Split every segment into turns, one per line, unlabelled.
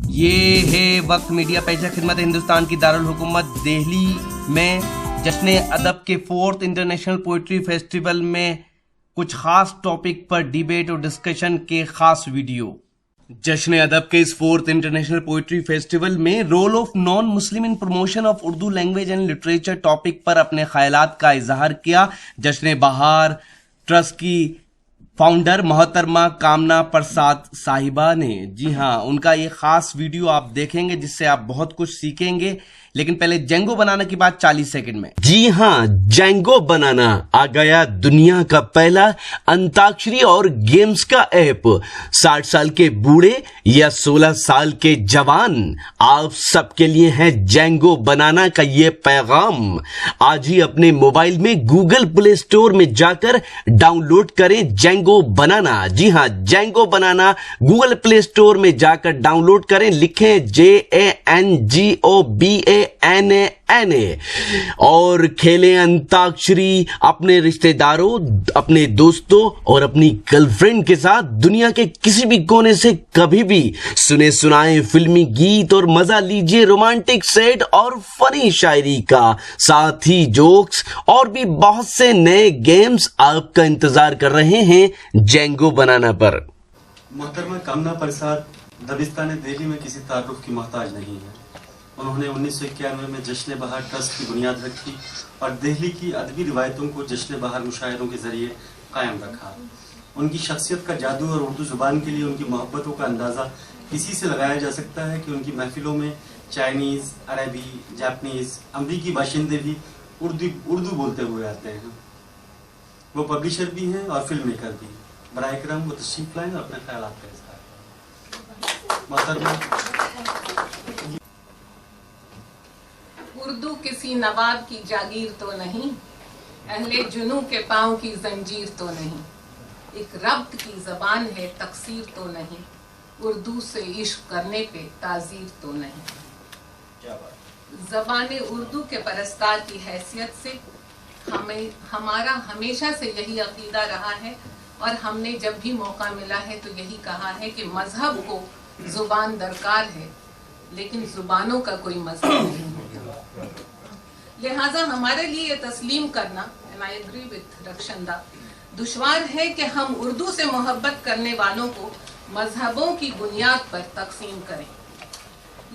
یہ ہے وقت میڈیا پیش خدمت ہندوستان کی دارالحکومت دہلی میں جشن ادب کے 4th انٹرنیشنل پوئٹری فیسٹیول میں کچھ خاص ٹاپک پر ڈیبیٹ اور ڈسکشن کے خاص ویڈیو۔ جشن ادب کے اس 4th انٹرنیشنل پوئٹری فیسٹیول میں role of non Muslim in promotion of Urdu language and literature topic پر اپنے خیالات کا اظہار کیا جشن بہار ٹرسٹ کی فاؤنڈر محترمہ کامنا پرساد صاحبہ نے۔ جی ہاں، ان کا یہ خاص ویڈیو آپ دیکھیں گے جس سے آپ بہت کچھ سیکھیں گے، لیکن پہلے جینگو بنانا کی بات 40 سیکنڈ میں۔
جی ہاں، جینگو بنانا آ گیا دنیا کا پہلا انتاکشری اور گیمز کا ایپ۔ 60 سال کے بوڑھے یا 16 سال کے جوان، آپ سب کے لیے ہے جینگو بنانا کا یہ پیغام۔ آج ہی اپنے موبائل میں گوگل پلے اسٹور میں جا کر ڈاؤن لوڈ کریں جینگو بنانا۔ جی ہاں، جینگو بنانا گوگل پلے اسٹور میں جا کر ڈاؤن لوڈ کریں، لکھیں JANGOBANANA اور کھیلیں انتاکشری اپنے رشتہ داروں، اپنے دوستوں اور اپنی گرل فرینڈ کے ساتھ دنیا کے کسی بھی کونے سے کبھی بھی۔ سنے سنائے فلمی گیت اور مزہ لیجئے رومانٹک سیٹ اور فنی شاعری کا، ساتھ ہی جوکس اور بھی بہت سے نئے گیمز آپ کا انتظار کر رہے ہیں جینگو بنانا پر۔
محترمہ کامنا پرساد دبستان دہلی میں کسی تعارف کی محتاج نہیں ہے۔ انہوں نے 1991 میں جشن بہار ٹرسٹ کی بنیاد رکھی اور دہلی کی ادبی روایتوں کو جشن بہار مشاعروں کے ذریعے قائم رکھا۔ ان کی شخصیت کا جادو اور اردو زبان کے لیے ان کی محبتوں کا اندازہ اسی سے لگایا جا سکتا ہے کہ ان کی محفلوں میں چائنیز، عربی، جاپنیز، امریکی باشندے بھی اردو بولتے ہوئے آتے ہیں۔ وہ پبلشر بھی ہیں اور فلم میکر بھی۔ براہ کرم وہ تشریف لائیں اور اپنے خیالات کا اظہار کریں۔ محترمہ،
اردو کسی نواب کی جاگیر تو نہیں، اہل جنوں کے پاؤں کی زنجیر تو نہیں، ایک ربط کی زبان ہے تقصیر تو نہیں، اردو سے عشق کرنے پہ تعزیر تو نہیں۔ زبان اردو کے پرستار کی حیثیت سے ہمارا ہمیشہ سے یہی عقیدہ رہا ہے اور ہم نے جب بھی موقع ملا ہے تو یہی کہا ہے کہ مذہب کو زبان درکار ہے لیکن زبانوں کا کوئی مذہب نہیں ہوتا۔ لہٰذا ہمارے لیے یہ تسلیم کرنا، and I agree with Rakhshanda, دشوار ہے کہ ہم اردو سے محبت کرنے والوں کو مذہبوں کی بنیاد پر تقسیم کریں۔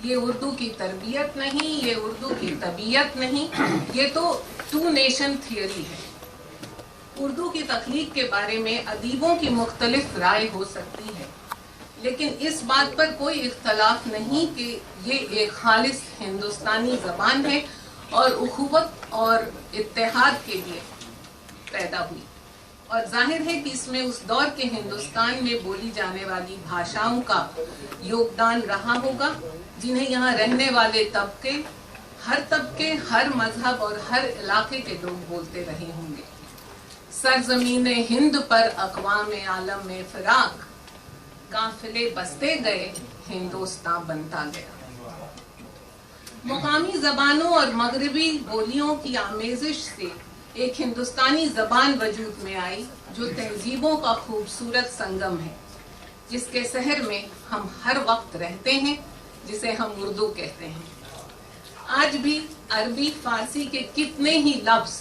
یہ اردو کی تربیت نہیں، یہ اردو کی طبیعت نہیں، یہ تو ٹو نیشن تھیوری ہے۔ اردو کی تخلیق کے بارے میں ادیبوں کی مختلف رائے ہو سکتی ہے، لیکن اس بات پر کوئی اختلاف نہیں کہ یہ ایک خالص ہندوستانی زبان ہے اور اخوت اور اتحاد کے لیے پیدا ہوئی، اور ظاہر ہے کہ اس میں اس دور کے ہندوستان میں بولی جانے والی بھاشاؤں کا یوگدان رہا ہوگا جنہیں یہاں رہنے والے طبقے، ہر مذہب اور ہر علاقے کے لوگ بولتے رہے ہوں گے۔ سرزمین ہند پر اقوام عالم میں فراق، قافلے بستے گئے، ہندوستان بنتا گیا۔ مقامی زبانوں اور مغربی بولیوں کی آمیزش سے ایک ہندوستانی زبان وجود میں آئی جو تہذیبوں کا خوبصورت سنگم ہے، جس کے شہر میں ہم ہر وقت رہتے ہیں، جسے ہم اردو کہتے ہیں۔ آج بھی عربی، فارسی کے کتنے ہی لفظ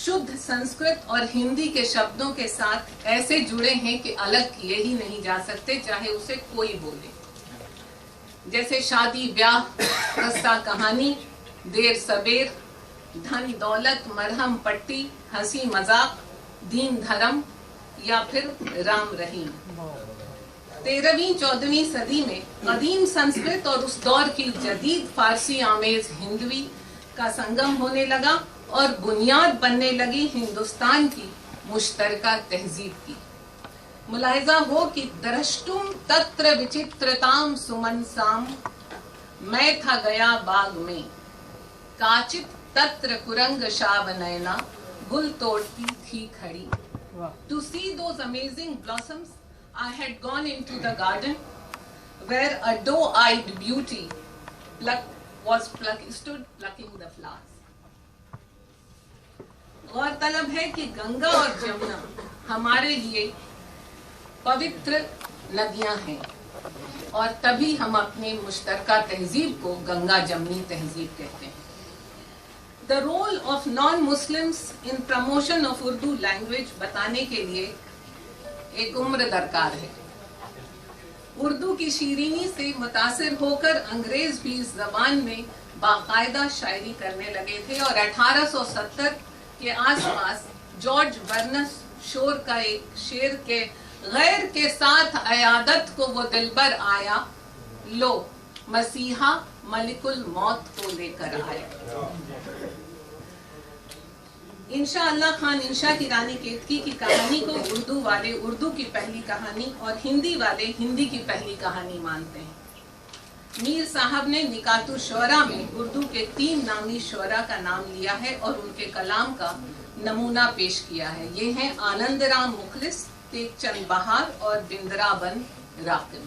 شدھ سنسکرت اور ہندی کے شبدوں کے ساتھ ایسے جڑے ہیں کہ الگ کیے ہی نہیں جا سکتے، چاہے اسے کوئی بولے، جیسے شادی، بیاہ، قصہ کہانی، دیر سبیر، دھن دولت، مرہم پٹی، ہنسی مذاق، دین دھرم یا پھر رام رحیم۔ 13ویں 14ویں صدی میں قدیم سنسکرت اور اس دور کی جدید فارسی آمیز ہندوی کا سنگم ہونے لگا اور بنیاد بننے لگی ہندوستان کی مشترکہ تہذیب کی۔ ملاحظہ ہو کہ درشٹم تتر وچترتام سمن سام، میں تھا گیا باغ میں، کاچت تتر کرنگ شاب نینا، گل توڑتی تھی کھڑی۔ To see those amazing blossoms, I had gone into the garden where a doe-eyed beauty stood plucking the flowers. غور طلب ہے کہ گنگا اور جمنا ہمارے لیے پوتر ندیاں ہیں، اور تبھی ہم اپنی مشترکہ تہذیب کو گنگا جمنی تہذیب کہتے ہیں. The role of non-Muslims in promotion of Urdu language بتانے کے لیے ایک عمر درکار ہے. اردو کی شیرینی سے متاثر ہو کر انگریز بھی اس زبان میں باقاعدہ شاعری کرنے لگے تھے اور 1870 کے آس پاس جارج برنس شور کا ایک شعر کے غیر کے ساتھ عیادت کو وہ دلبر آیا، لو مسیحا ملک الموت کو لے کر آیا. انشاء اللہ خان انشا کی رانی کیتکی کی کہانی کو اردو والے اردو کی پہلی کہانی اور ہندی والے ہندی کی پہلی کہانی مانتے ہیں. میر صاحب نے نکات الشعراء میں اردو کے 3 نامی شعراء کا نام لیا ہے اور ان کے کلام کا نمونہ پیش کیا ہے. یہ ہیں آنند رام مخلص، تیگ چند بہار اور بندرا بن راقم.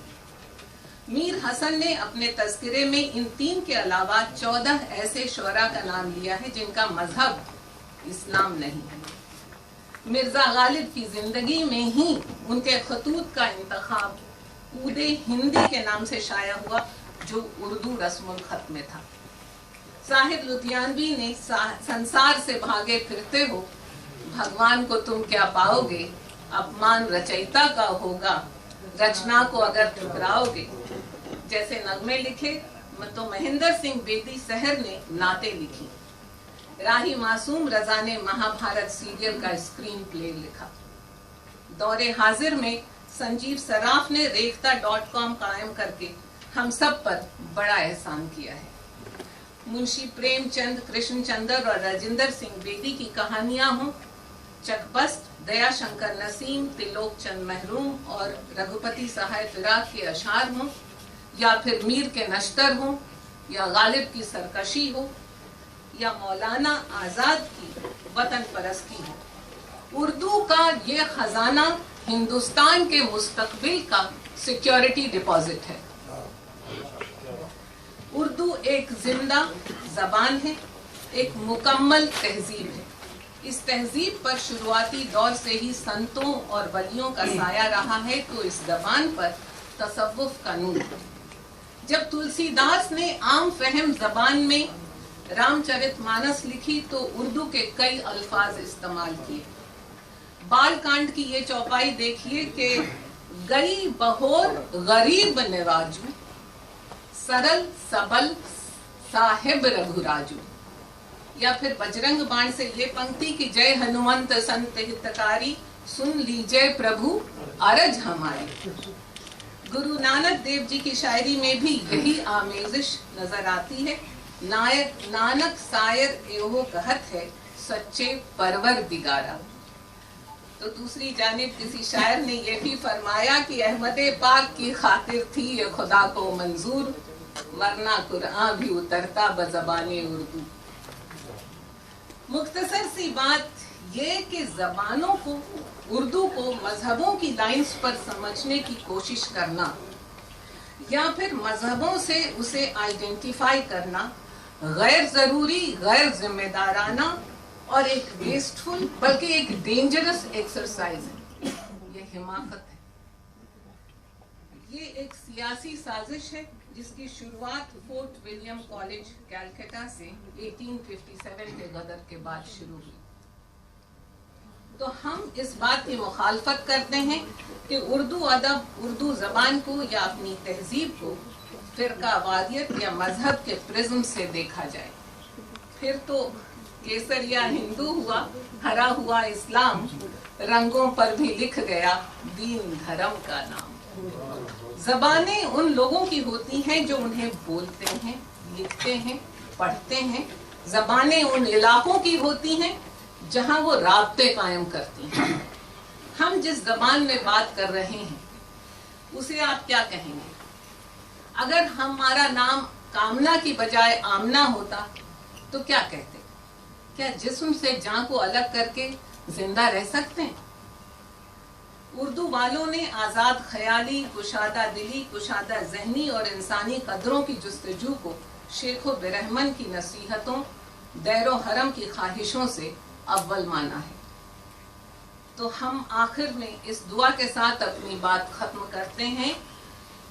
میر حسن نے اپنے تذکرے میں ان 3 کے علاوہ 14 ایسے شعراء کا نام لیا ہے جن کا مذہب اسلام نہیں ہے. مرزا غالب کی زندگی میں ہی ان کے خطوط کا انتخاب عود ہندی کے نام سے شائع ہوا جو اردو رسم الخط میں تھا. صاحب لدھیانوی نے سنسار سے بھاگے پھرتے ہو، بھگوان کو تم کیا پاؤ گے، اپمان رچیتا کا ہوگا، رچنا کو اگر ٹھکراؤ گے جیسے نغمے لکھے تو مہندر سنگھ بیدی سحر نے نعتیں لکھی. راہی معصوم رضا نے مہا بھارت سیریل کا اسکرین پلے لکھا. دور حاضر میں سنجیو سراف نے ریختہ.com قائم کر کے ہم سب پر بڑا احسان کیا ہے. منشی پریم چند، کرشن چندر اور راجندر سنگھ بیدی کی کہانیاں ہوں، چک بست، دیا شنکر نسیم، تلوک چند محروم اور رگھوپتی سہائے فراق کے اشعار ہوں، یا پھر میر کے نشتر ہوں، یا غالب کی سرکشی ہو، یا مولانا آزاد کی وطن پرستی ہو. اردو کا یہ خزانہ ہندوستان کے مستقبل کا سیکیورٹی ڈپازٹ ہے. اردو ایک زندہ زبان ہے، ایک مکمل تہذیب ہے. اس تہذیب پر شروعاتی دور سے ہی سنتوں اور ولیوں کا سایہ رہا ہے تو اس زبان پر تصوف کا نور. جب تلسی داس نے عام فہم زبان میں رام چرت مانس لکھی تو اردو کے کئی الفاظ استعمال کیے. بال کانڈ کی یہ چوپائی دیکھیے کہ گئی بہور غریب نواجو، سرل سبل صاحب رگھوراجو. یا پھر بجرنگ بان سے یہ پنکتی کہ جے ہنومنت سنت ہتکاری، سن لیجئے پربھو عرج ہماری. گرو نانک دیو جی کی شاعری میں بھی یہی آمیزش نظر آتی ہے. نانک سائر ایہو کہت ہے، سچے پروردگارا. تو دوسری جانب کسی شاعر نے یہ بھی فرمایا کہ احمد پاک کی خاطر تھی یہ خدا کو منظور، ورنہ قرآن بھی اترتا بزبان اردو. مختصر سی بات یہ کہ زبانوں کو، اردو کو مذہبوں کی لائنز پر سمجھنے کی کوشش کرنا یا پھر مذہبوں سے اسے آئیڈینٹیفائی کرنا غیر ضروری، غیر ذمہ دارانہ اور ایک ویسٹفل بلکہ ایک ڈینجرس ایکسرسائز ہے. یہ حماقت ہے. یہ ایک سیاسی سازش ہے جس کی شروعات فورٹ ولیم کالج کیلکٹا سے 1857 کے غدر کے بعد شروع ہوئی. تو ہم اس بات کی مخالفت کرتے ہیں کہ اردو ادب، اردو زبان کو یا اپنی تہذیب کو فرقہ وادیت یا مذہب کے پرزم سے دیکھا جائے. پھر تو کیسریا ہندو ہوا، ہرا ہوا اسلام، رنگوں پر بھی لکھ گیا دین دھرم کا نام. زبانیں ان لوگوں کی ہوتی ہیں جو انہیں بولتے ہیں، لکھتے ہیں، پڑھتے ہیں. زبانیں ان علاقوں کی ہوتی ہیں جہاں وہ رابطے قائم کرتی ہیں. ہم جس زبان میں بات کر رہے ہیں اسے آپ کیا کہیں گے؟ اگر ہمارا نام کامنا کی بجائے آمنا ہوتا تو کیا کہتے؟ کیا جسم سے جان کو الگ کر کے زندہ رہ سکتے ہیں؟ اردو والوں نے آزاد خیالی، کشادہ دلی، کشادہ ذہنی اور انسانی قدروں کی جستجو کو شیخ و برہمن کی نصیحتوں، دیر و حرم کی خواہشوں سے اول مانا ہے. تو ہم آخر میں اس دعا کے ساتھ اپنی بات ختم کرتے ہیں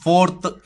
4th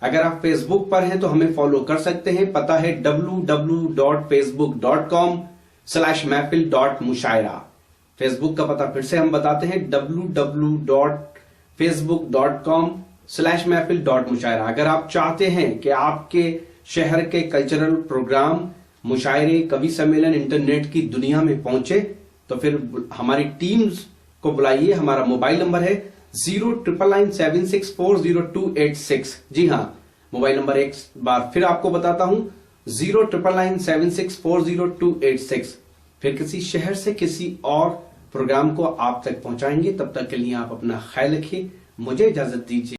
اگر آپ فیس بک پر ہیں تو ہمیں فالو کر سکتے ہیں. پتہ ہے www.facebook.com/محفل.مشاعرہ. فیس بک کا پتہ پھر سے ہم بتاتے ہیں www.facebook.com/محفل.مشاعرہ. اگر آپ چاہتے ہیں کہ آپ کے شہر کے کلچرل پروگرام، مشاعرے، کوی سمیلن انٹرنیٹ کی دنیا میں پہنچے تو پھر ہماری ٹیمز کو بلائیے. ہمارا موبائل نمبر ہے 09996408286. جی ہاں، موبائل نمبر ایک بار پھر آپ کو بتاتا ہوں 09996408286. پھر کسی شہر سے کسی اور پروگرام کو آپ تک پہنچائیں گے. تب تک کے لیے آپ اپنا خیال رکھیے. مجھے اجازت دیجیے.